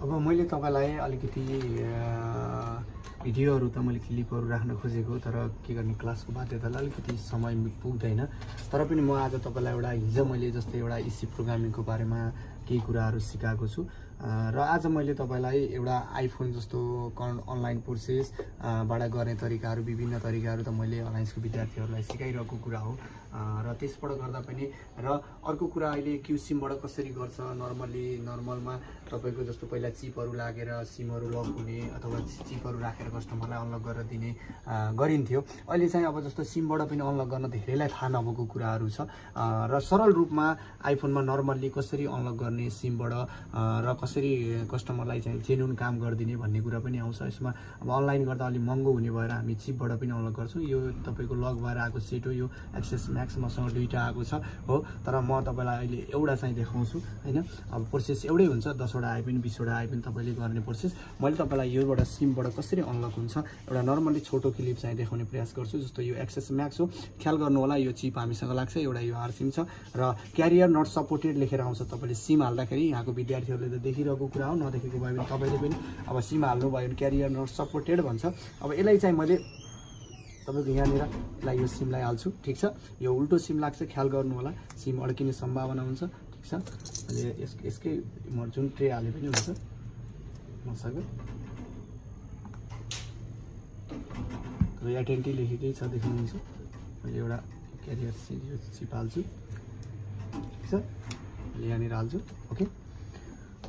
अब मैले तपाईलाई अलिकति भिडियोहरु त मैले क्लिपहरु राख्न खोजेको तर के गर्ने क्लासको बाध्यताले अलिकति समय पुग्दैन तर पनि म आज तपाईलाई एउटा हिजो मैले जस्तै एउटा इसी प्रोग्रामिङको बारेमा केही कुराहरु सिकाएको छु र आज मैले तपाईलाई एउटा आइफोन जस्तो अनलाइन प्रोसेस बाट गर्ने तरिकाहरु विभिन्न तरिकाहरु त मैले अनलाइनको विद्यार्थीहरुलाई सिकाइरहेको कुरा हो र त्यसबाट गर्दा पनि र अर्को कुरा अहिले क्यू सिम बाट कसरी गर्छ नर्मलमा तपाईको जस्तो पहिला चिपहरु लागेर सिमहरु लक हुने अथवा चिपहरु राखेर कस्टमरलाई अनलक गरेर दिने गरिन्थ्यो अहिले चाहिँ अब जस्तो सिमबाट पनि अनलक गर्न धेरैलाई थाहा नभएको कुराहरु छ र सरल रूपमा आइफोनमा नर्मली कसरी अनलक गर्ने सिमबाट र कसरी कस्टमरलाई चाहिँ जेन्युन काम गर्दिने भन्ने कुरा पनि आउँछ यसमा अब अनलाइन गर्दा अलि महँगो हुने भएर हामी चिपबाट पनि अनलक गर्छौं यो तपाईको लक भएर आएको सेट हो यो एक्सेस म्याक्स मसँग दुईटा आएको छ हो तर म तपाईलाई अहिले एउटा चाहिँ देखाउँछु हैन अब प्रोसेस एउटै हुन्छ 10 वटा आए पनि 20 वटा आए पनि तपाईले गर्ने प्रोसेस मैले तपाईलाई योबाट सिमबाट कसरी अनलक हुन्छ एउटा नर्मली छोटो क्लिप चाहिँ देखाउने प्रयास गर्छु जस्तो यो एक्सेस म्याक्स हो ख्याल गर्नु होला यो चिप हामीसँग लाग्छ एउटा यो आर सिम छ र क्यारियर नट सपोर्टेड लेखेर आउँछ तपाईले सिम हाल्दाखेरि यहाँको विद्यार्थीहरुले त देखिरहेको कुरा हो नदेखेको भए पनि तपाईले पनि अब सिम हाल्नु भयो भने क्यारियर नट सपोर्टेड भन्छ अब यसलाई चाहिँ मैले तपाईको यहाँनिर यसलाई यो सिमलाई हाल्छु ठीक छ यो उल्टो सिम लाग्छ ख्याल गर्नु होला सिम अड्किने सम्भावना हुन्छ ठीक छ अनि यसकै म जुन ट्रे हाले पनि हुन्छ मसँग र एटेन्टी लेखेकै छ देख्नुहुन्छ मैले एउटा क्यारियर चिप हाल्छु ठीक छ यहाँनिर हाल्छु ओके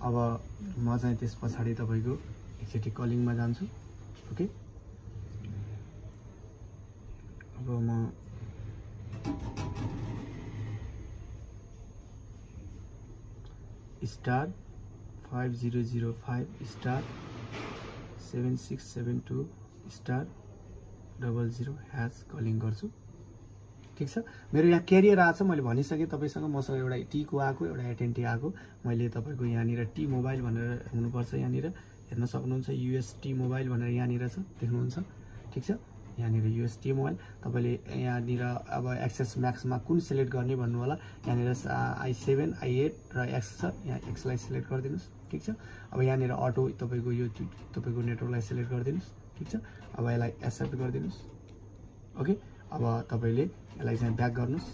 अब म चाहिँ त्यस पछाडी तपाईको एकचोटी कलिङमा जान्छु ओके अब म स्टार 5005 स्टार 7672 स्टार 00 # कलिङ गर्छु ठीक छ मेरो यहाँ क्यारियर आछ मैले भनिसके तपाईसँग मसँग एउटा टी को आको एउटा एटेन्टी आको मैले तपाईको यहाँनिर टी मोबाइल भनेर हुनुपर्छ यहाँनिर हेर्न सक्नुहुन्छ यूएसटी मोबाइल भनेर यहाँनिर छ देख्नुहुन्छ ठीक छ यहाँनिर यूएसटी मोबाइल तपाईले यहाँनिर अब एक्सेस म्याक्समा कुन सिलेक्ट गर्ने भन्नु होला यहाँनिर i7 i8 र x छ यहाँ x लाई सिलेक्ट गर्दिनुस् ठीक छ अब यहाँनिर अटो तपाईको यो तपाईको नेटवर्कलाई सिलेक्ट गर्दिनुस् ठीक छ अब यसलाई एक्सेप्ट गर्दिनुस् ओके अब तपाईले यसलाई चाहिँ ब्याक गर्नुस्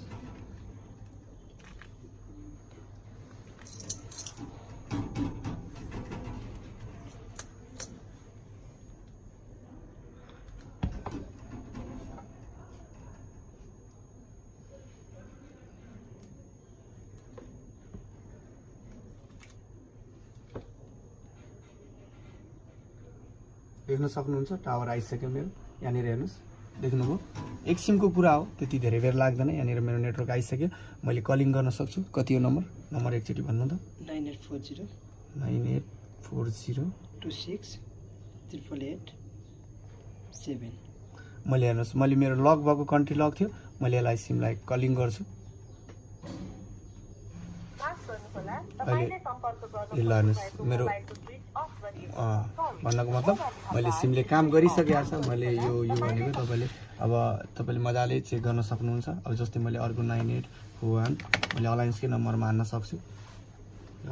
देख्न सक्नुहुन्छ टावर आइसक्यो मेरो यहाँनिर हेर्नुस् देख्नुभयो एक सिमको कुरा हो त्यति धेरै बेर लाग्दैन यहाँनिर मेरो नेटवर्क आइसक्यो मैले कलिङ गर्न सक्छु कति हो नम्बर एकचोटी भन्नु त 9840 268887 मैले हेर्नुस् मैले मेरो लक भएको कन्ट्री लक थियो मैले यसलाई सिमलाई कलिङ गर्छु अहिले मेरो भन्नको मतलब मैले सिमले काम गरिसकेको छ मैले यो भनेको तपाईले मजाले चेक गर्न सक्नुहुन्छ अब जस्तै मैले अर्को 9841 मैले अलायन्सकै नम्बरमा हान्न सक्छु यो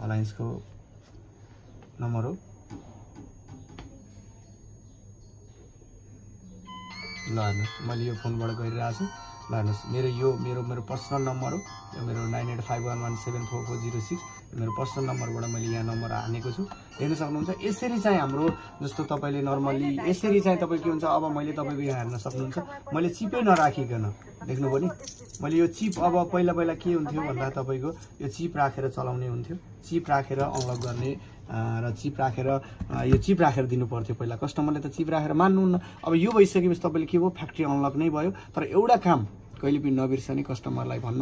अलायन्सको नम्बर हो ल हेर्नुस् मैले यो फोनबाट गरिरहेको छु ल हेर्नुस् मेरो पर्सनल नम्बर हो यो मेरो 9851174406 मेरो पर्सनल नम्बरबाट मैले यहाँ नम्बर हानेको छु हेर्न सक्नुहुन्छ यसरी चाहिँ हाम्रो जस्तो तपाईले नर्मली यसरी चाहिँ तपाई के हुन्छ अब मैले तपाईको यहाँ हेर्न सक्नुहुन्छ मैले चिपै नराखिकन देख्नुभयो नि मैले यो चिप अब पहिला के हुन्थ्यो भन्दा तपाईको यो चिप राखेर चलाउने हुन्थ्यो चिप राखेर अनलक गर्ने र चिप राखेर दिनु पर्थ्यो पहिला कस्टमरले त चिप राखेर मान्नुहुन्न अब यो भइसकेपछि तपाईले के भयो फ्याक्ट्री अनलक नै भयो तर एउटा काम कहिले पनि नबिर्सनी कस्टमरलाई भन्न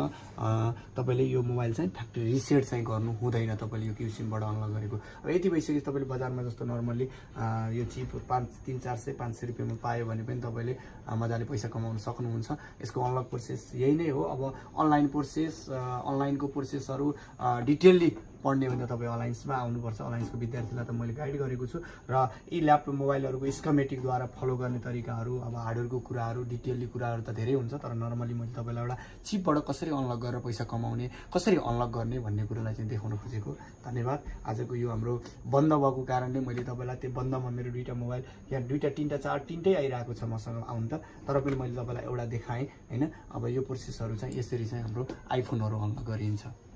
तपाईले यो मोबाइल चाहिँ फ्याक्ट्री रिसेट चाहिँ गर्नु हुँदैन तपाईले यो क्यू सिमबाट अनलक गरेको अब यति भइसकेपछि तपाईले बजारमा जस्तो नर्मली यो चिप 300-400-500 रुपैयाँमा पायो भने पनि तपाईले मजाले पैसा कमाउन सक्नुहुन्छ यसको अनलक प्रोसेस यही नै हो अब अनलाइन प्रोसेस अनलाइनको प्रोसेसहरु डिटेलली पढ्ने भने तपाईँ अलायन्समा आउनुपर्छ। अलायन्सको विद्यार्थीलाई त मैले गाइड गरेको छु र यी ल्यापटप मोबाइलहरूको स्कमेटिकद्वारा फलो गर्ने तरिकाहरू, अब हार्डवेयरको कुराहरू, डिटेलली कुराहरू त धेरै हुन्छ, तर नर्मली मैले तपाईँलाई एउटा चिपबाट कसरी अनलक गरेर पैसा कमाउने, कसरी अनलक गर्ने भन्ने कुरालाई चाहिँ देखाउन खोजेको। धन्यवाद। आजको यो हाम्रो बन्द भएको कारणले मैले तपाईँलाई त्यो बन्दमा मेरो दुईवटा मोबाइल यहाँ दुईवटा तिनवटा चार तिनटै आइरहेको छ मसँग आउनु त, तर पनि मैले तपाईँलाई एउटा देखाएँ होइन। अब यो प्रोसेसहरू चाहिँ यसरी चाहिँ हाम्रो आइफोनहरू अनलक गरिन्छ।